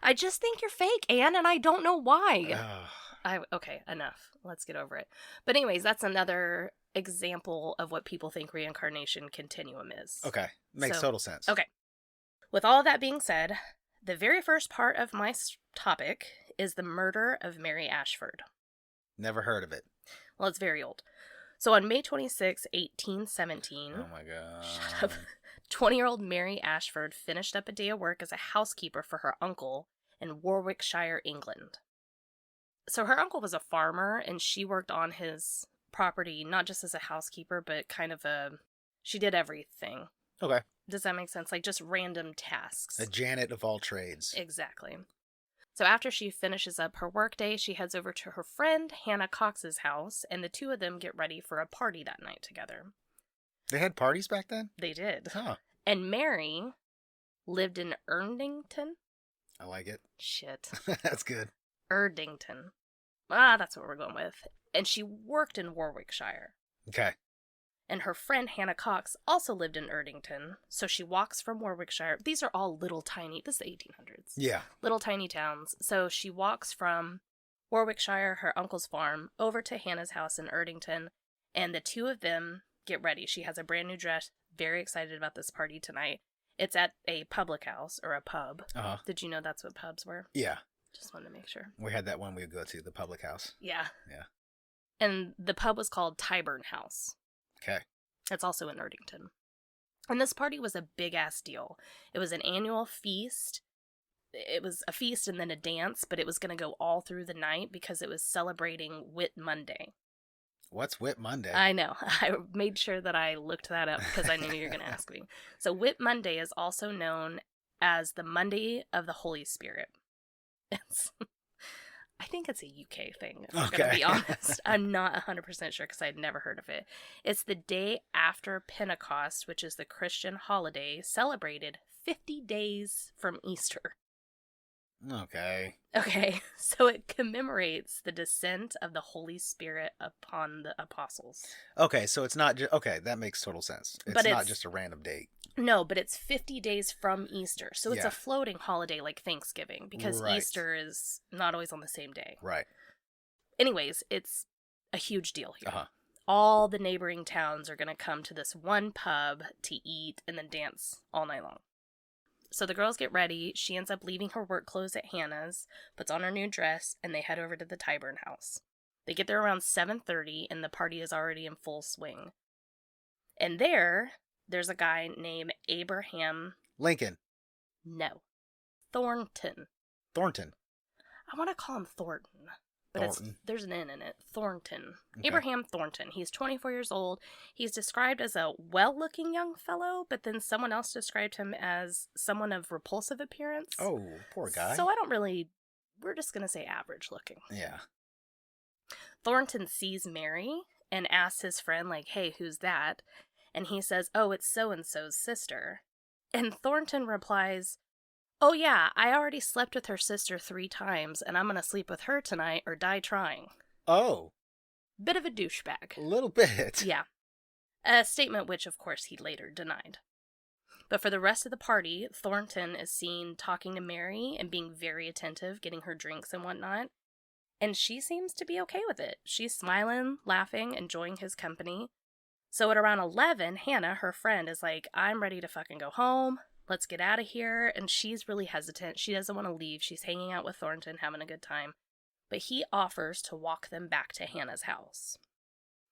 I just think you're fake, Anne, and I don't know why. Okay, enough. Let's get over it. But anyways, that's another example of what people think reincarnation continuum is. Okay. Makes total sense. Okay. With all of that being said, the very first part of my topic is the murder of Mary Ashford. Never heard of it. Well, it's very old. So on May 26, 1817... Oh my God. Shut up. 20-year-old Mary Ashford finished up a day of work as a housekeeper for her uncle in Warwickshire, England. So her uncle was a farmer, and she worked on his property, not just as a housekeeper, but kind of she did everything. Okay. Does that make sense? Like, just random tasks. A Janet of all trades. Exactly. So after she finishes up her workday, she heads over to her friend Hannah Cox's house, and the two of them get ready for a party that night together. They had parties back then? They did. Huh. And Mary lived in Erdington. I like it. Shit. That's good. Erdington. That's what we're going with. And she worked in Warwickshire. Okay. And her friend Hannah Cox also lived in Erdington, so she walks from Warwickshire. These are all little tiny, this is the 1800s. Yeah. Little tiny towns. So she walks from Warwickshire, her uncle's farm, over to Hannah's house in Erdington, and the two of them get ready. She has a brand new dress, very excited about this party tonight. It's at a public house, or a pub. Uh-huh. Did you know that's what pubs were? Yeah. Just wanted to make sure. We had that one we would go to, the public house. Yeah. Yeah. And the pub was called Tyburn House. Okay. It's also in Erdington. And this party was a big-ass deal. It was an annual feast. It was a feast and then a dance, but it was going to go all through the night because it was celebrating Whit Monday. What's Whit Monday? I know. I made sure that I looked that up because I knew you were going to ask me. So Whit Monday is also known as the Monday of the Holy Spirit. I think it's a UK thing, if I'm going to be honest. I'm not 100% sure because I'd never heard of it. It's the day after Pentecost, which is the Christian holiday celebrated 50 days from Easter. Okay. Okay, so it commemorates the descent of the Holy Spirit upon the apostles. Okay, so it's not just... Okay, that makes total sense. It's not just a random date. No, but it's 50 days from Easter. So it's Yeah. a floating holiday like Thanksgiving because Right. Easter is not always on the same day. Right. Anyways, it's a huge deal here. Uh-huh. All the neighboring towns are going to come to this one pub to eat and then dance all night long. So the girls get ready. She ends up leaving her work clothes at Hannah's, puts on her new dress, and they head over to the Tyburn house. They get there around 7:30, and the party is already in full swing. And there's a guy named Abraham... Lincoln. No. Thornton. Thornton. I want to call him Thornton. But there's an N in it. Thornton. Okay. Abraham Thornton. He's 24 years old. He's described as a well-looking young fellow, but then someone else described him as someone of repulsive appearance. Oh, poor guy. So we're just going to say average looking. Yeah. Thornton sees Mary and asks his friend, like, hey, who's that? And he says, oh, it's so-and-so's sister. And Thornton replies, oh yeah, I already slept with her sister 3 times, and I'm gonna sleep with her tonight or die trying. Oh. Bit of a douchebag. A little bit. Yeah. A statement which, of course, he later denied. But for the rest of the party, Thornton is seen talking to Mary and being very attentive, getting her drinks and whatnot. And she seems to be okay with it. She's smiling, laughing, enjoying his company. So at around 11, Hannah, her friend, is like, I'm ready to fucking go home. Let's get out of here. And she's really hesitant. She doesn't want to leave. She's hanging out with Thornton, having a good time. But he offers to walk them back to Hannah's house.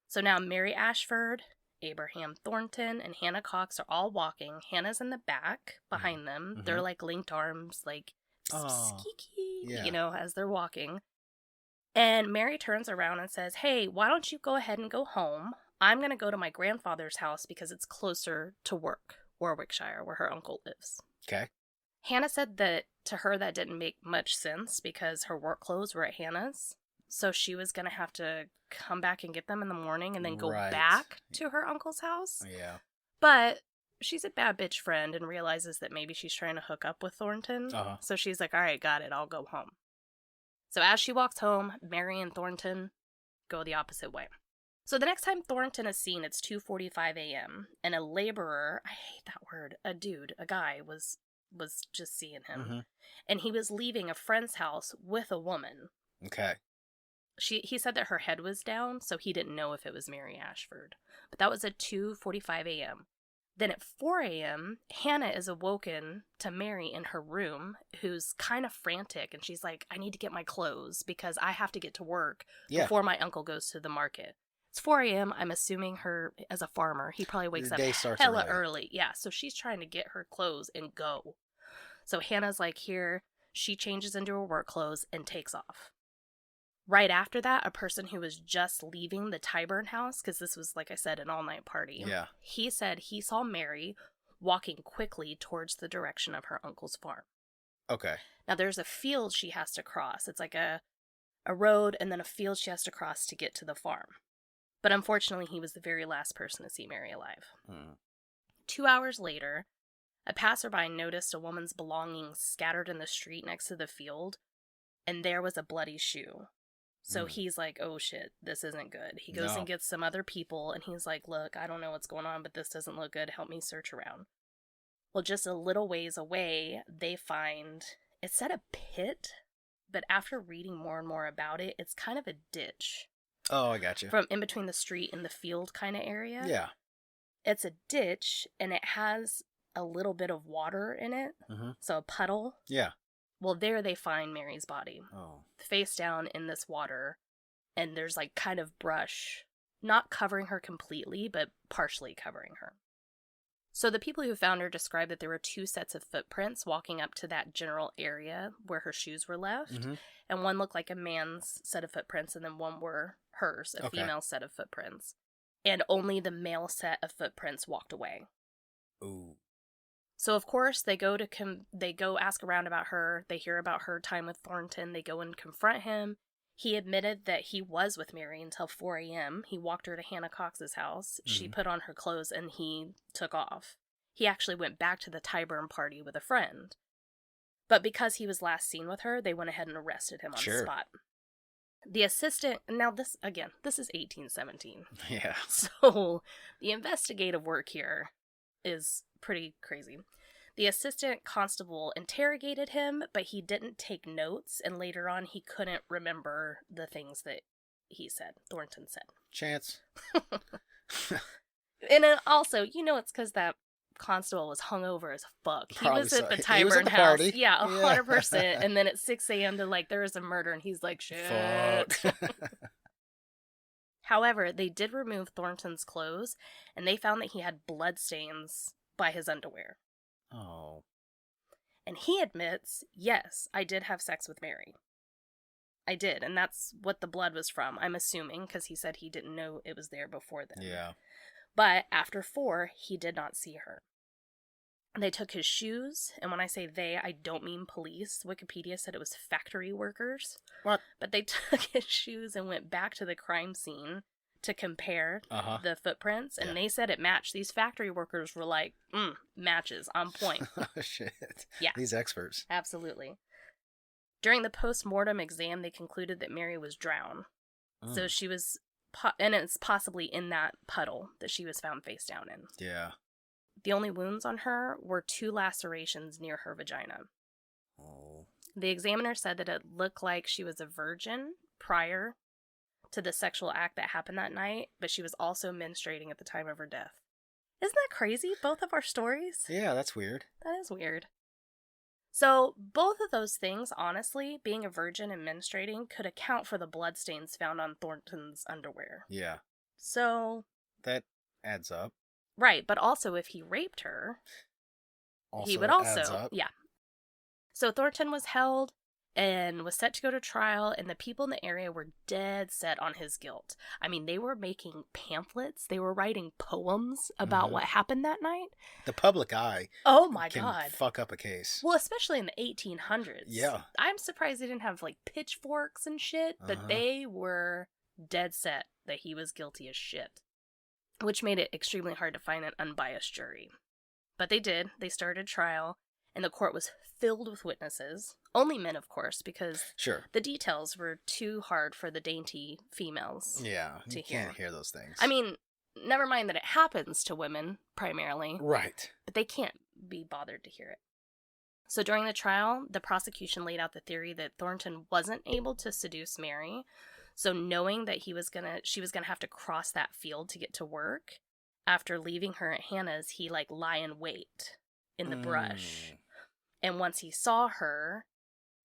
So now Mary Ashford, Abraham Thornton, and Hannah Cox are all walking. Hannah's in the back behind them. Mm-hmm. They're like linked arms, like, yeah. you know, as they're walking. And Mary turns around and says, hey, why don't you go ahead and go home? I'm going to go to my grandfather's house because it's closer to Warwickshire, where her uncle lives. Okay. Hannah said that to her that didn't make much sense because her work clothes were at Hannah's. So she was going to have to come back and get them in the morning and then go back to her uncle's house. Yeah. But she's a bad bitch friend and realizes that maybe she's trying to hook up with Thornton. Uh-huh. So she's like, all right, got it. I'll go home. So as she walks home, Mary and Thornton go the opposite way. So the next time Thornton is seen, it's 2:45 a.m. And a laborer, I hate that word, a dude, a guy, was was just seeing him. Mm-hmm. And he was leaving a friend's house with a woman. Okay. He said that her head was down, so he didn't know if it was Mary Ashford. But that was at 2:45 a.m. Then at 4 a.m., Hannah is awoken to Mary in her room, who's kind of frantic, and she's like, I need to get my clothes because I have to get to work before my uncle goes to the market. It's 4 a.m. I'm assuming her, as a farmer, he probably wakes up hella early. Yeah, so she's trying to get her clothes and go. So Hannah's like, here, she changes into her work clothes and takes off. Right after that, a person who was just leaving the Tyburn house, because this was, like I said, an all-night party, he said he saw Mary walking quickly towards the direction of her uncle's farm. Okay. Now, there's a field she has to cross. It's like a road and then a field she has to cross to get to the farm. But unfortunately, he was the very last person to see Mary alive. 2 hours later, a passerby noticed a woman's belongings scattered in the street next to the field, and there was a bloody shoe. So he's like, oh shit, this isn't good. He goes and gets some other people, and he's like, look, I don't know what's going on, but this doesn't look good. Help me search around. Well, just a little ways away, they find, it said a pit, but after reading more and more about it, it's kind of a ditch. Oh, I got you. From in between the street and the field kind of area. Yeah. It's a ditch, and it has a little bit of water in it. Mm-hmm. So a puddle. Yeah. Well, there they find Mary's body. Oh. Face down in this water. And there's like kind of brush. Not covering her completely, but partially covering her. So the people who found her described that there were 2 sets of footprints walking up to that general area where her shoes were left. Mm-hmm. And one looked like a man's set of footprints, and then one were hers, a female set of footprints. And only the male set of footprints walked away. Ooh. So, of course, they go ask around about her. They hear about her time with Thornton. They go and confront him. He admitted that he was with Mary until 4 a.m. He walked her to Hannah Cox's house. Mm-hmm. She put on her clothes, and he took off. He actually went back to the Tyburn party with a friend. But because he was last seen with her, they went ahead and arrested him on the spot. The assistant, now this is 1817. Yeah. So the investigative work here is pretty crazy. The assistant constable interrogated him, but he didn't take notes, and later on he couldn't remember the things that Thornton said. Chance. And also, it's because that constable was hungover as fuck. He was at the Tyburn house. Party. Yeah, 100%. And then at 6 a.m. they're like, there is a murder, and he's like, shit. However, they did remove Thornton's clothes, and they found that he had bloodstains by his underwear. Oh. And he admits, yes, I did have sex with Mary. I did, and that's what the blood was from, I'm assuming, because he said he didn't know it was there before then. Yeah. But after 4, he did not see her. They took his shoes, and when I say they, I don't mean police. Wikipedia said it was factory workers. What? But they took his shoes and went back to the crime scene to compare the footprints, and they said it matched. These factory workers were like, matches, on point. Oh, shit. Yeah. These experts. Absolutely. During the post-mortem exam, they concluded that Mary was drowned. So she was, and it's possibly in that puddle that she was found face down in. Yeah. The only wounds on her were 2 lacerations near her vagina. Oh. The examiner said that it looked like she was a virgin prior to the sexual act that happened that night, but she was also menstruating at the time of her death. Isn't that crazy? Both of our stories? Yeah, that's weird. That is weird. So, both of those things, honestly, being a virgin and menstruating, could account for the bloodstains found on Thornton's underwear. Yeah. So... that adds up. Right, but also if he raped her, he would also... adds up. Yeah. So Thornton was held and was set to go to trial, and the people in the area were dead set on his guilt. I mean, they were making pamphlets. They were writing poems about what happened that night. The public eye can fuck up a case. Well, especially in the 1800s. Yeah. I'm surprised they didn't have, like, pitchforks and shit, but they were dead set that he was guilty as shit, which made it extremely hard to find an unbiased jury. But they did. They started trial, and the court was filled with witnesses. Only men, of course, because the details were too hard for the dainty females. Yeah, you can't hear those things. I mean, never mind that it happens to women, primarily. Right. But they can't be bothered to hear it. So during the trial, the prosecution laid out the theory that Thornton wasn't able to seduce Mary. So knowing that she was gonna have to cross that field to get to work, after leaving her at Hannah's, he lie in wait in the brush. And once he saw her,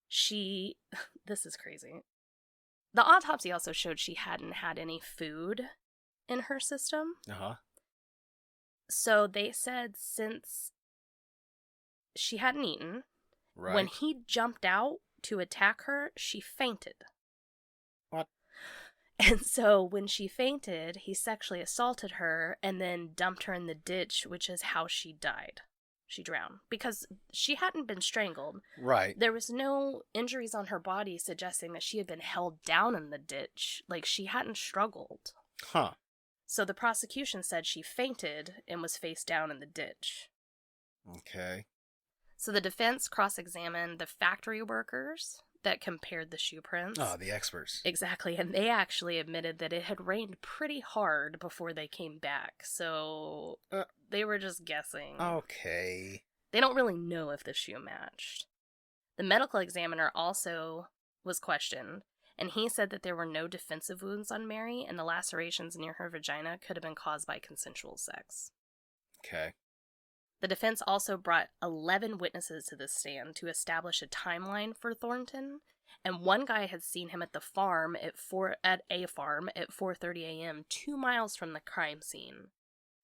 this is crazy. The autopsy also showed she hadn't had any food in her system. Uh-huh. So they said since she hadn't eaten, right. When he jumped out to attack her, she fainted. What? And so when she fainted, he sexually assaulted her and then dumped her in the ditch, which is how she died. She drowned because she hadn't been strangled. Right. There was no injuries on her body suggesting that she had been held down in the ditch. She hadn't struggled. Huh. So the prosecution said she fainted and was face down in the ditch. Okay. So the defense cross-examined the factory workers that compared the shoe prints. Oh, the experts. Exactly, and they actually admitted that it had rained pretty hard before they came back, so they were just guessing. Okay. They don't really know if the shoe matched. The medical examiner also was questioned, and he said that there were no defensive wounds on Mary, and the lacerations near her vagina could have been caused by consensual sex. Okay. The defense also brought 11 witnesses to the stand to establish a timeline for Thornton, and one guy had seen him at a farm at 4:30 a.m., 2 miles from the crime scene.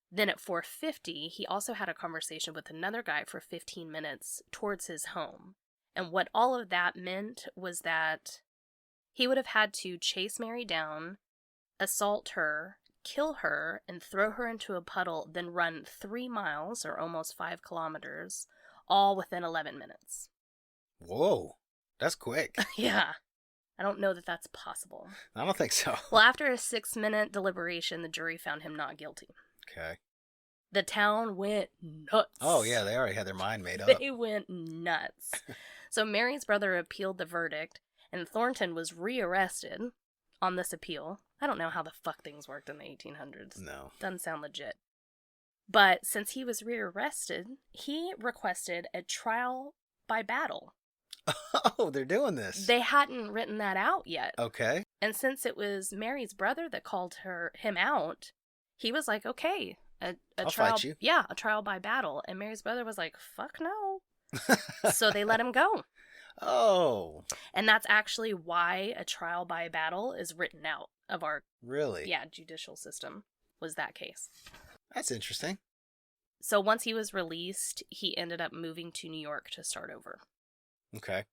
Then at 4:50, he also had a conversation with another guy for 15 minutes towards his home. And what all of that meant was that he would have had to chase Mary down, assault her, kill her, and throw her into a puddle, then run 3 miles, or almost 5 kilometers, all within 11 minutes. Whoa, that's quick. Yeah. I don't know that that's possible. I don't think so. Well, after a 6-minute deliberation, the jury found him not guilty. Okay. The town went nuts. Oh, yeah, they already had their mind made up. They went nuts. So Mary's brother appealed the verdict, and Thornton was rearrested on this appeal. I don't know how the fuck things worked in the 1800s. No. Doesn't sound legit. But since he was rearrested, he requested a trial by battle. Oh, they're doing this. They hadn't written that out yet. Okay. And since it was Mary's brother that called him out, he was like, okay, a I'll trial. fight you. Yeah, a trial by battle. And Mary's brother was like, fuck no. So they let him go. Oh. And that's actually why a trial by battle is written out of our really judicial system, was that case. That's interesting. So once he was released, he ended up moving to New York to start over. Okay.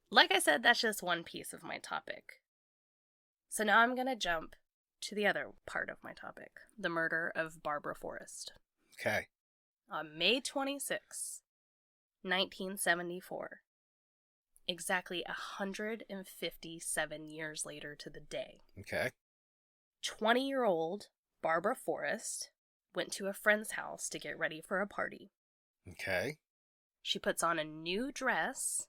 Like I said, that's just one piece of my topic. So now I'm going to jump to the other part of my topic, the murder of Barbara Forrest. Okay. On May 26, 1974, exactly 157 years later to the day. Okay. 20-year-old Barbara Forrest went to a friend's house to get ready for a party. Okay. She puts on a new dress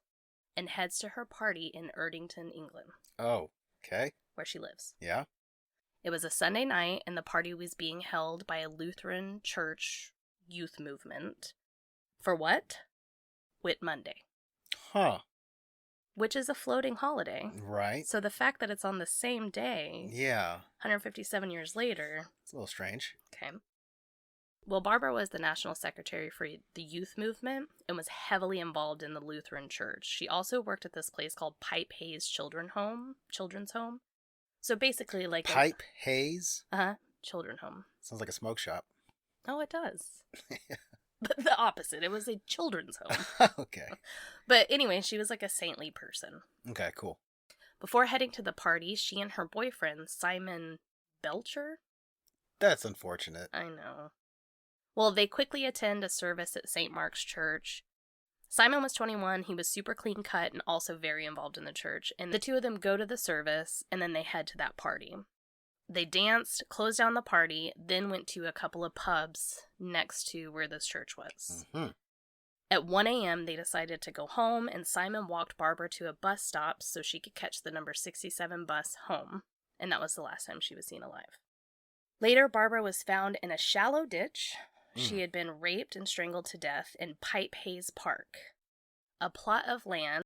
and heads to her party in Erdington, England. Oh, okay. Where she lives. Yeah. It was a Sunday night, and the party was being held by a Lutheran church youth movement. For what? Whit Monday. Huh. Which is a floating holiday. Right. So the fact that it's on the same day, yeah, 157 years later. It's a little strange. Okay. Well, Barbara was the national secretary for the youth movement and was heavily involved in the Lutheran church. She also worked at this place called Pipe Hayes Children's Home. So basically like Pipe Hayes? Children's Home. Sounds like a smoke shop. Oh, it does. But the opposite. It was a children's home. Okay. But anyway, she was like a saintly person. Okay, cool. Before heading to the party, she and her boyfriend, Simon Belcher? That's unfortunate. I know. Well, they quickly attend a service at St. Mark's Church. Simon was 21, he was super clean cut and also very involved in the church. And the two of them go to the service, and then they head to that party. They danced, closed down the party, then went to a couple of pubs next to where this church was. Mm-hmm. At 1 a.m., they decided to go home, and Simon walked Barbara to a bus stop so she could catch the number 67 bus home. And that was the last time she was seen alive. Later, Barbara was found in a shallow ditch. She had been raped and strangled to death in Pipe Hayes Park. a plot of land